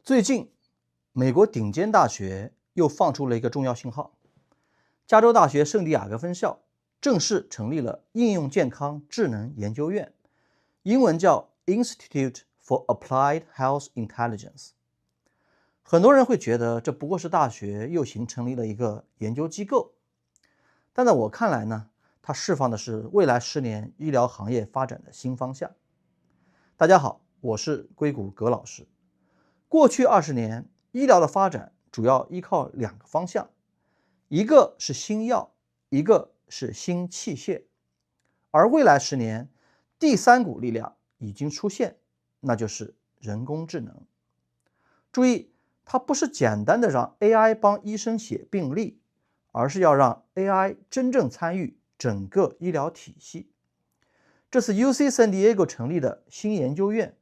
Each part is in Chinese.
最近，美国顶尖大学又放出了一个重要信号，加州大学圣地亚哥分校正式成立了应用健康智能研究院，英文叫 Institute for Applied Health Intelligence。很多人会觉得这不过是大学又新成立了一个研究机构，但在我看来呢，它释放的是未来10年医疗行业发展的新方向。大家好，我是硅谷葛老师。过去20年，医疗的发展主要依靠2个方向，一个是新药，一个是新器械。而未来10年，第3股力量已经出现，那就是人工智能。注意，它不是简单的让 AI 帮医生写病历，而是要让 AI 真正参与整个医疗体系。这次 UC San Diego 成立的新研究院，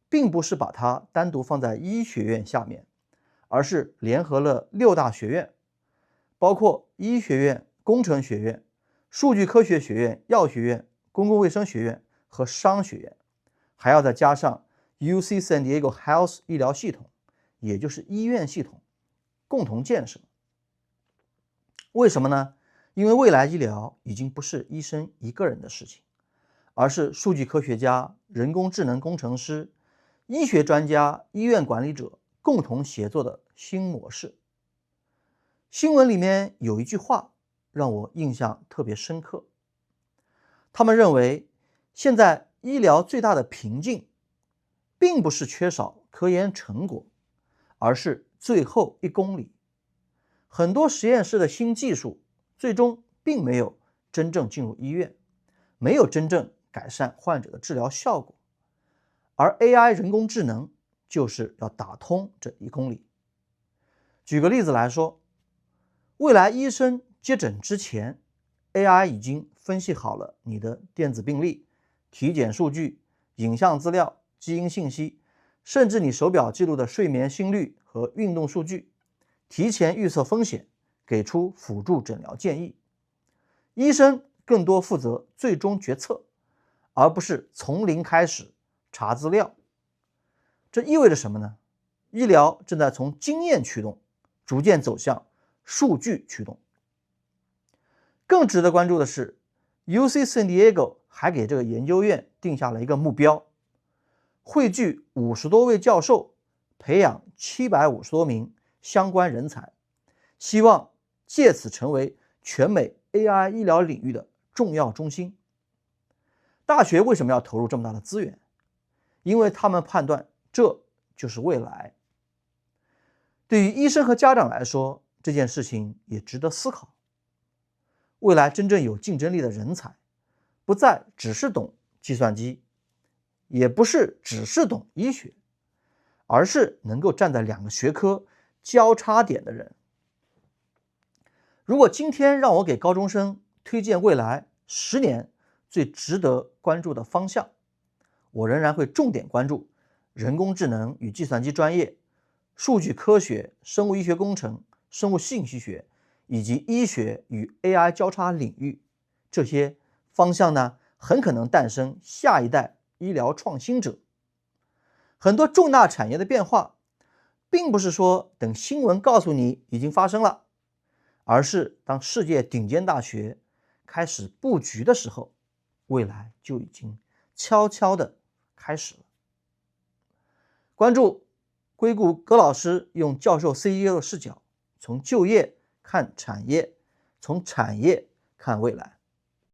并不是把它单独放在医学院下面，而是联合了6大学院，包括医学院、工程学院、数据科学学院、药学院、公共卫生学院和商学院，还要再加上 UC San Diego Health 医疗系统，也就是医院系统，共同建设。为什么呢？因为未来医疗已经不是医生一个人的事情，而是数据科学家、人工智能工程师、医学专家、医院管理者共同协作的新模式。新闻里面有一句话让我印象特别深刻，他们认为现在医疗最大的瓶颈并不是缺少科研成果，而是最后1公里。很多实验室的新技术最终并没有真正进入医院，没有真正改善患者的治疗效果，而 AI 人工智能就是要打通这1公里。举个例子来说，未来医生接诊之前， AI 已经分析好了你的电子病历、体检数据、影像资料、基因信息，甚至你手表记录的睡眠心率和运动数据，提前预测风险，给出辅助诊疗建议。医生更多负责最终决策，而不是从零开始查资料。这意味着什么呢？医疗正在从经验驱动逐渐走向数据驱动。更值得关注的是， UC San Diego 还给这个研究院定下了一个目标，汇聚50多位教授，培养750多名相关人才，希望借此成为全美 AI 医疗领域的重要中心。大学为什么要投入这么大的资源？因为他们判断这就是未来。对于医生和家长来说，这件事情也值得思考。未来真正有竞争力的人才，不再只是懂计算机，也不是只是懂医学，而是能够站在2个学科交叉点的人。如果今天让我给高中生推荐未来10年最值得关注的方向，我仍然会重点关注人工智能与计算机专业、数据科学、生物医学工程、生物信息学以及医学与 AI 交叉领域。这些方向呢，很可能诞生下一代医疗创新者。很多重大产业的变化，并不是说等新闻告诉你已经发生了，而是当世界顶尖大学开始布局的时候，未来就已经悄悄地开始了。关注硅谷葛老师用教授 CEO 的视角，从就业看产业，从产业看未来。